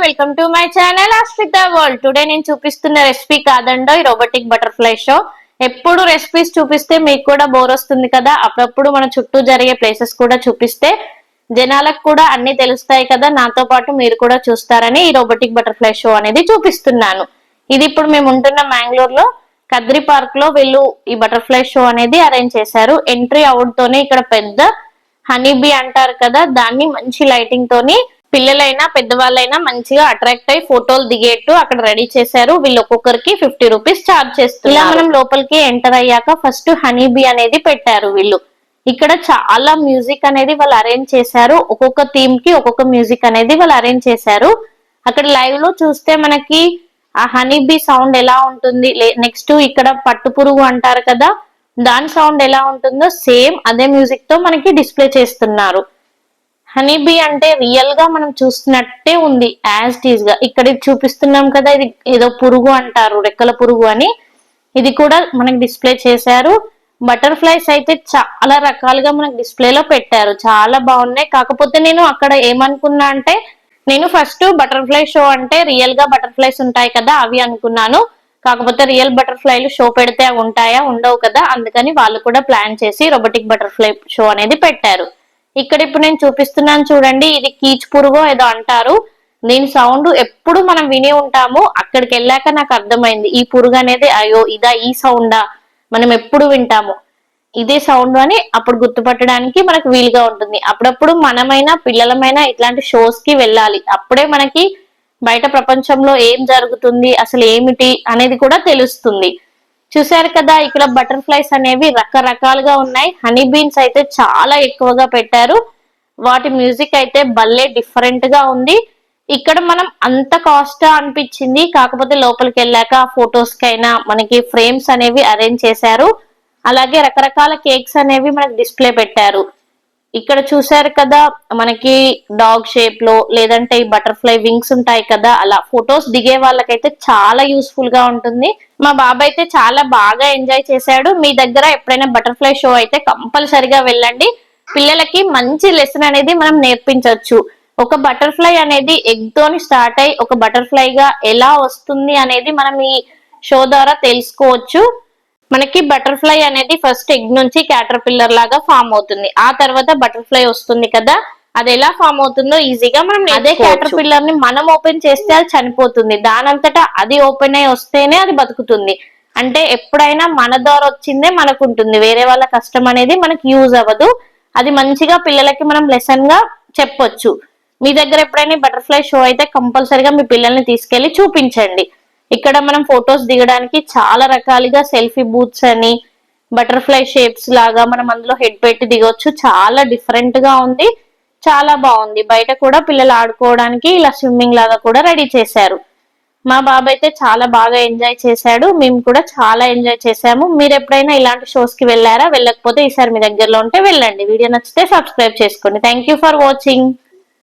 Welcome to my channel Aspitha world. Today నేను చూపిస్తున్న recipe కాదండో ఈ రోబోటిక్ బటర్ఫ్లై షో. ఎప్పుడు రెసిపీస్ చూపిస్తే మీకు కూడా బోర్ వస్తుంది కదా, అప్పుడప్పుడు మన చుట్టూ జరిగే ప్లేసెస్ కూడా చూపిస్తే జనాలకు కూడా అన్ని తెలుస్తాయి కదా, నాతో పాటు మీరు కూడా చూస్తారని ఈ రోబోటిక్ బటర్ఫ్లై షో అనేది చూపిస్తున్నాను. ఇది ఇప్పుడు మేము ఉంటున్న మ్యాంగ్లూర్ లో కద్రి పార్క్ లో వీళ్ళు ఈ బటర్ఫ్లై షో అనేది అరేంజ్ చేశారు. ఎంట్రీ అవుట్ తోనే ఇక్కడ పెద్ద హనీబీ అంటారు కదా, దాన్ని మంచి లైటింగ్ తోని పిల్లలైనా పెద్దవాళ్ళైనా మంచిగా అట్రాక్ట్ అయ్యి ఫోటోలు దిగేట్టు అక్కడ రెడీ చేశారు. వీళ్ళు ఒక్కొక్కరికి 50 రూపీస్ ఛార్జ్ చేస్తారు. ఇలా మనం లోపలికి ఎంటర్ అయ్యాక ఫస్ట్ హనీబీ అనేది పెట్టారు వీళ్ళు. ఇక్కడ చాలా మ్యూజిక్ అనేది వాళ్ళు అరేంజ్ చేశారు. ఒక్కొక్క థీమ్ కి ఒక్కొక్క మ్యూజిక్ అనేది వాళ్ళు అరేంజ్ చేశారు. అక్కడ లైవ్ లో చూస్తే మనకి ఆ హనీబీ సౌండ్ ఎలా ఉంటుంది, నెక్స్ట్ ఇక్కడ పట్టు పురుగు అంటారు కదా దాని సౌండ్ ఎలా ఉంటుందో సేమ్ అదే మ్యూజిక్ తో మనకి డిస్ప్లే చేస్తున్నారు. హనీబీ అంటే రియల్ గా మనం చూస్తున్నట్టే ఉంది యాజ్ టీజ్ గా. ఇక్కడ చూపిస్తున్నాం కదా, ఇది ఏదో పురుగు అంటారు, రెక్కల పురుగు అని. ఇది కూడా మనకి డిస్ప్లే చేశారు. బటర్ఫ్లైస్ అయితే చాలా రకాలుగా మనకి డిస్ప్లేలో పెట్టారు, చాలా బాగున్నాయి. కాకపోతే నేను అక్కడ ఏమనుకున్నా అంటే, నేను ఫస్ట్ బటర్ఫ్లై షో అంటే రియల్ గా బటర్ఫ్లైస్ ఉంటాయి కదా అవి అనుకున్నాను. కాకపోతే రియల్ బటర్ఫ్లైలు షో పెడితే అవి ఉంటాయా, ఉండవు కదా, అందుకని వాళ్ళు కూడా ప్లాన్ చేసి రోబోటిక్ బటర్ఫ్లై షో అనేది పెట్టారు. ఇక్కడ ఇప్పుడు నేను చూపిస్తున్నాను చూడండి, ఇది కీచ్ పురుగో ఏదో అంటారు. దీని సౌండ్ ఎప్పుడు మనం విని ఉంటాము, అక్కడికి వెళ్ళాక నాకు అర్థమైంది ఈ పురుగు అనేది అయ్యో ఇదా, ఈ సౌండా మనం ఎప్పుడు వింటాము ఇదే సౌండ్ అని అప్పుడు గుర్తుపట్టడానికి మనకు వీలుగా ఉంటుంది. అప్పుడప్పుడు మనమైనా పిల్లలమైనా ఇట్లాంటి షోస్ కి వెళ్ళాలి, అప్పుడే మనకి బయట ప్రపంచంలో ఏం జరుగుతుంది అసలు ఏమిటి అనేది కూడా తెలుస్తుంది. చూసారు కదా, ఇక్కడ బటర్ఫ్లైస్ అనేవి రకరకాలుగా ఉన్నాయి. హనీ బీన్స్ అయితే చాలా ఎక్కువగా పెట్టారు. వాటి మ్యూజిక్ అయితే భలే డిఫరెంట్ గా ఉంది. ఇక్కడ మనం అంత కాస్ట్ అనిపించింది, కాకపోతే లోపలికి వెళ్ళాక ఫొటోస్ కైనా మనకి ఫ్రేమ్స్ అనేవి అరేంజ్ చేశారు. అలాగే రకరకాల కేక్స్ అనేవి మనకి డిస్ప్లే పెట్టారు. ఇక్కడ చూసారు కదా, మనకి డాగ్ షేప్ లో లేదంటే ఈ బటర్ఫ్లై వింగ్స్ ఉంటాయి కదా, అలా ఫొటోస్ దిగే వాళ్ళకైతే చాలా యూస్ఫుల్ గా ఉంటుంది. మా బాబు అయితే చాలా బాగా ఎంజాయ్ చేశాడు. మీ దగ్గర ఎప్పుడైనా బటర్ఫ్లై షో అయితే కంపల్సరిగా వెళ్ళండి. పిల్లలకి మంచి లెసన్ అనేది మనం నేర్పించవచ్చు. ఒక బటర్ఫ్లై అనేది ఎగ్ తోని స్టార్ట్ అయ్యి ఒక బటర్ఫ్లై గా ఎలా వస్తుంది అనేది మనం ఈ షో ద్వారా తెలుసుకోవచ్చు. మనకి బటర్ఫ్లై అనేది ఫస్ట్ ఎగ్ నుంచి క్యాటర్పిల్లర్ లాగా ఫామ్ అవుతుంది, ఆ తర్వాత బటర్ఫ్లై వస్తుంది కదా, అది ఎలా ఫామ్ అవుతుందో ఈజీగా మనం అదే క్యాటర్పిల్లర్ ని మనం ఓపెన్ చేస్తే అది చనిపోతుంది, దానంతటా అది ఓపెన్ అయి వస్తేనే అది బతుకుతుంది. అంటే ఎప్పుడైనా మన ద్వారా వచ్చిందే మనకు ఉంటుంది, వేరే వాళ్ళ కష్టం అనేది మనకి యూజ్ అవ్వదు. అది మంచిగా పిల్లలకి మనం లెసన్ గా చెప్పొచ్చు. మీ దగ్గర ఎప్పుడైనా బటర్ఫ్లై షో అయితే కంపల్సరిగా మీ పిల్లల్ని తీసుకెళ్లి చూపించండి. ఇక్కడ మనం ఫొటోస్ దిగడానికి చాలా రకాలుగా సెల్ఫీ బూత్స్ అని బటర్ఫ్లై షేప్స్ లాగా మనం అందులో హెడ్ పెట్టి దిగొచ్చు. చాలా డిఫరెంట్ గా ఉంది, చాలా బాగుంది. బయట కూడా పిల్లలు ఆడుకోవడానికి ఇలా స్విమ్మింగ్ లాగా కూడా రెడీ చేశారు. మా బాబు అయితే చాలా బాగా ఎంజాయ్ చేశాడు, మేము కూడా చాలా ఎంజాయ్ చేశాము. మీరు ఎప్పుడైనా ఇలాంటి షోస్ కి వెళ్ళారా? వెళ్ళకపోతే ఈసారి మీ దగ్గరలో ఉంటే వెళ్ళండి. వీడియో నచ్చితే సబ్స్క్రైబ్ చేసుకోండి. Thank for watching.